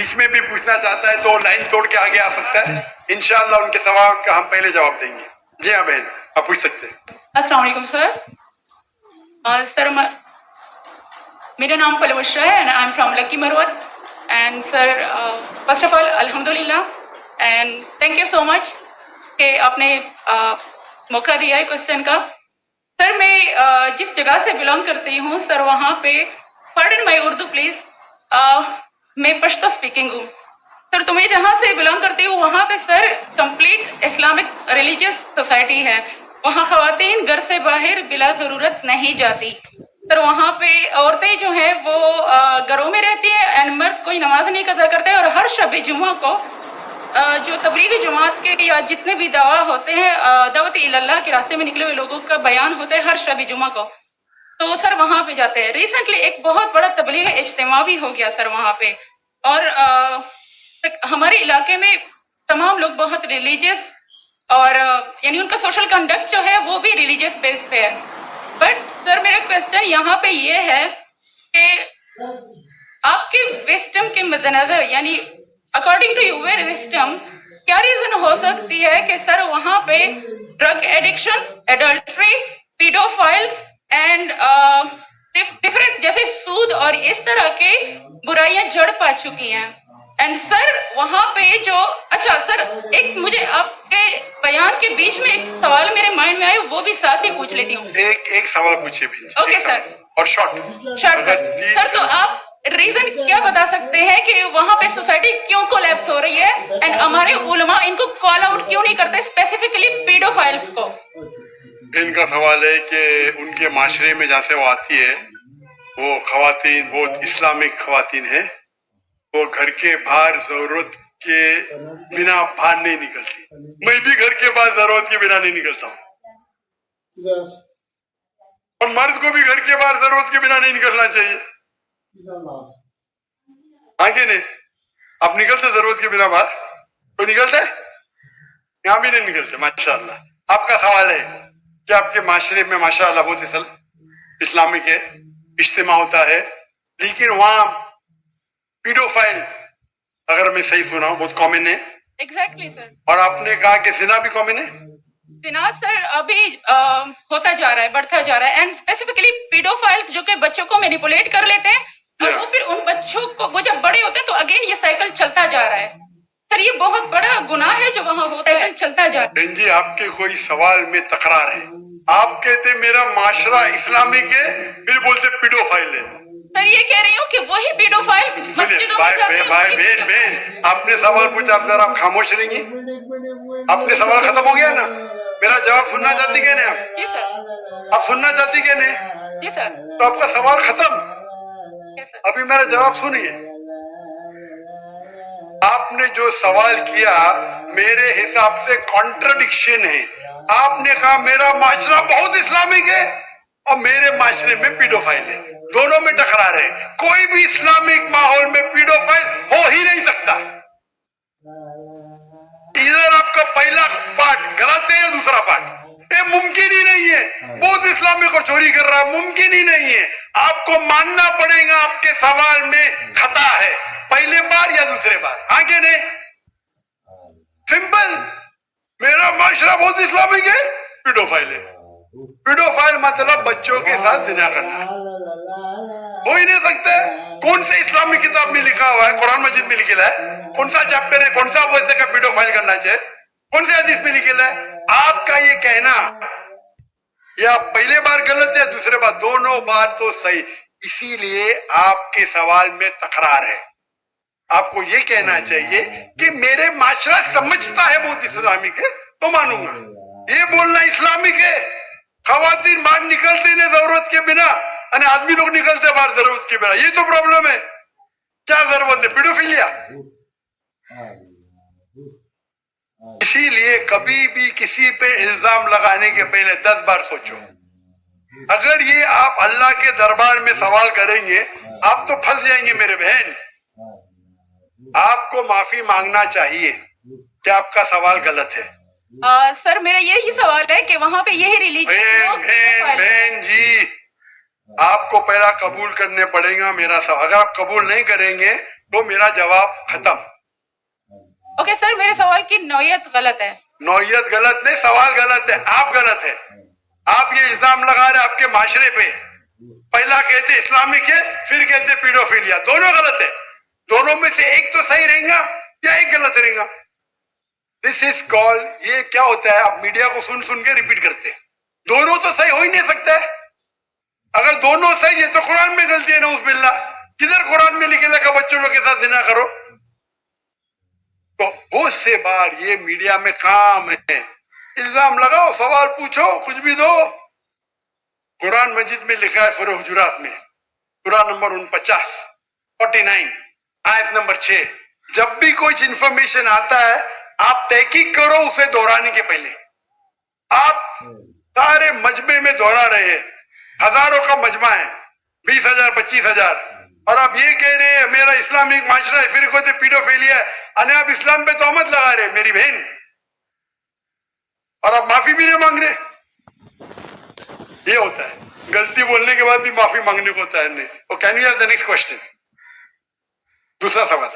बीच में भी पूछना चाहता है तो लाइन तोड़ के आगे आ सकता है, इंशाअल्लाह उनके सवाल का हम पहले जवाब देंगे। जी हाँ बहन, आप पूछ सकते हैं। अस्सलाम वालेकुम सर। सर मेरा नाम पलवश्रा है and I am from Lakki Marwat and sir first of all अल्हम्दुलिल्लाह and thank you so much कि आपने मौका दिया है क्वेश्चन का। सर मैं जिस जगह से बिलोंग करती हूँ सर वहाँ पे पार्डन माई उर्दू प्लीज़, मैं पश्तो स्पीकिंग हूँ सर। तो मैं जहाँ से बिलोंग करती हूँ वहाँ पे sir complete Islamic religious society है। वहाँ ख़वातीन घर से बाहर बिला ज़रूरत नहीं जाती सर। वहाँ पे औरतें जो हैं वो घरों में रहती हैं एंड मर्द कोई नमाज नहीं कज़ा करते। और हर शब जुमा को जो तबलीगी जमात के या जितने भी दावा होते हैं दावत इल्लाह के रास्ते में निकले हुए लोगों का बयान होता है हर शब जुमा को, तो सर वहाँ पे जाते हैं। रिसेंटली एक बहुत बड़ा तबलीग इज्तिमा भी हो गया सर वहाँ पे, और हमारे इलाके में तमाम लोग बहुत रिलीजियस और यानी उनका सोशल कंडक्ट जो है वो भी रिलीजियस बेस पे है। बट सर मेरा क्वेश्चन यहाँ पे ये है कि आपके विस्डम के मद्देनजर यानी अकॉर्डिंग टू यूर विस्डम क्या रीजन हो सकती है कि सर वहाँ पे drug addiction, adultery, paedophiles and different जैसे सूद और इस तरह के बुराइयां जड़ पा चुकी हैं। एंड सर वहाँ पे जो अच्छा सर एक मुझे आपके बयान के बीच में एक सवाल मेरे माइंड में आया, वो भी साथ ही पूछ लेती हूँ। एक सवाल पूछिए भी। ओके सर, और शॉर्ट सर तो आप रीजन क्या बता सकते हैं कि वहाँ पे सोसाइटी क्यों कोलैप्स हो रही है एंड हमारे उलमा इनको कॉल आउट क्यों नहीं करते, स्पेसिफिकली पीडोफाइल्स को? इनका सवाल है कि उनके माशरे में जहाँ से वो आती है वो खवातीन बहुत इस्लामिक खवातीन है, वो घर के बाहर जरूरत के बिना बाहर नहीं निकलती। मैं भी घर के बाहर जरूरत के बिना नहीं निकलता हूँ, और मर्द को भी घर के बाहर जरूरत के बिना नहीं निकलना चाहिए। आगे नहीं, आप निकलते जरूरत के बिना बाहर? कोई निकलता है? यहाँ भी नहीं निकलते माशाअल्लाह। आपका सवाल है कि आपके माशरे में माशाअल्लाह बहुत इस्लामिक है, इज्तिमा होता है, लेकिन वहाँ पीडोफाइल अगर मैं सही सुना हूँ बहुत कॉमन है। Exactly sir. और आपने कहा कि जिना भी कॉमन है। जिना सर अभी होता जा रहा है, बढ़ता जा रहा है एंड स्पेसिफिकली पीडोफाइल्स जो कि बच्चों को मैनिपुलेट कर लेते हैं और वो फिर उन बच्चों को वो जब बड़े होते हैं तो अगेन ये साइकिल चलता जा रहा है सर। ये बहुत बड़ा गुनाह है जो वहाँ होता है, चलता जा रहा है। जी आपके कोई सवाल में तकरार है, आप कहते मेरा माशरा इस्लामिक है, फिर बोलते पीडोफाइल है। सर ये कह रही हूँ कि वही पीडोफाइल्स मस्जिदों में जाते हैं। भाई बहन आपने सवाल पूछा, आप जरा खामोश रहेंगी? आपने सवाल खत्म हो गया ना? मेरा जवाब सुनना चाहती क्या नहीं आप? जी सर। आप सुनना चाहती क्या नहीं? जी सर। तो आपका सवाल खत्म। अभी मेरा जवाब सुनिए। आपने जो सवाल किया मेरे हिसाब से कॉन्ट्रडिक्शन है। आपने कहा मेरा माशरा बहुत इस्लामिक है और मेरे माशरे में पीडोफाइल है, दोनों में टकरार है। कोई भी इस्लामिक माहौल में पीडोफाइल हो ही नहीं सकता। इधर आपका पहला पार्ट गलत है या दूसरा पार्ट? ये मुमकिन ही नहीं है। बहुत इस्लामिक और चोरी कर रहा है, मुमकिन ही नहीं है। आपको मानना पड़ेगा आपके सवाल में खता है, पहले बार या दूसरे बार। आगे नहीं, सिंपल। मेरा माशरा बहुत इस्लामिक है, पीडोफाइल है। पीडोफाइल मतलब बच्चों के साथ जिना करना हो ही नहीं सकता। कौन से इस्लामिक किताब में लिखा हुआ है? कुरान मजीद में लिखा है? कौन सा चैप्टर है, कौन सा वैसे का पीडोफाइल करना चाहिए? कौन से हदीस में लिखा है? आपका ये कहना या पहले बार गलत है, दूसरे बार, दोनों बार तो सही। इसीलिए आपके सवाल में तकरार है। आपको ये कहना चाहिए कि मेरे माशरा समझता है बहुत इस्लामिक है तो मानूंगा। ये बोलना इस्लामिक है, खवातीन बाहर निकलते नहीं जरूरत के बिना, और आदमी लोग निकलते बाहर जरूरत के बिना, ये तो प्रॉब्लम है। क्या जरूरत है? पीडोफिलिया। इसीलिए कभी भी किसी पे इल्जाम लगाने के पहले 10 बार सोचो। अगर ये आप अल्लाह के दरबार में सवाल करेंगे आप तो फंस जाएंगे मेरे बहन। आपको माफी मांगना चाहिए कि आपका सवाल गलत है। सर मेरा यही सवाल है कि वहाँ पे यही रिलीजन बहन जी, आपको पहला कबूल करने पड़ेगा मेरा सवाल। अगर आप कबूल नहीं करेंगे तो मेरा जवाब खत्म। ओके सर, मेरे सवाल की नौयत गलत है। नौयत गलत नहीं, सवाल गलत है, आप गलत है। आप ये इल्जाम लगा रहे आपके माशरे पे, पहला कहते इस्लामिक है, फिर कहते पीडोफिलिया, दोनों गलत है। दोनों में से एक तो सही रहेगा या एक गलत रहेगा। दिस इज कॉल्ड, ये क्या होता है, आप मीडिया को सुन सुन के रिपीट करते हैं। दोनों तो सही हो ही नहीं सकता है। अगर दोनों सही है तो कुरान में गलती है ना, उस बिल्ला किधर कुरान में लिखे लगा बच्चों लोग के साथ जिना करो। तो बहुत से बार ये मीडिया में काम है, इल्जाम लगाओ, सवाल पूछो, कुछ भी दो। कुरान मजीद में लिखा है सूरह हुजुरात में, सूरह नंबर 49 आयत नंबर 6, जब भी कोई इंफॉर्मेशन आता है आप तहकीक करो उसे दोहराने के पहले। आप सारे मजमे में दोहरा रहे हैं, हजारों का मजमा है, 20,000 25,000, और आप ये कह रहे हैं मेरा इस्लामिक माशरा है, फिर कहते पीडोफिलिया है, अने आप इस्लाम पे तोहमत लगा रहे मेरी बहन, और आप माफी भी नहीं मांग रहे। ये होता है, गलती बोलने के बाद भी माफी मांगने को होता है नहीं। Can you have the next question? दूसरा सवाल।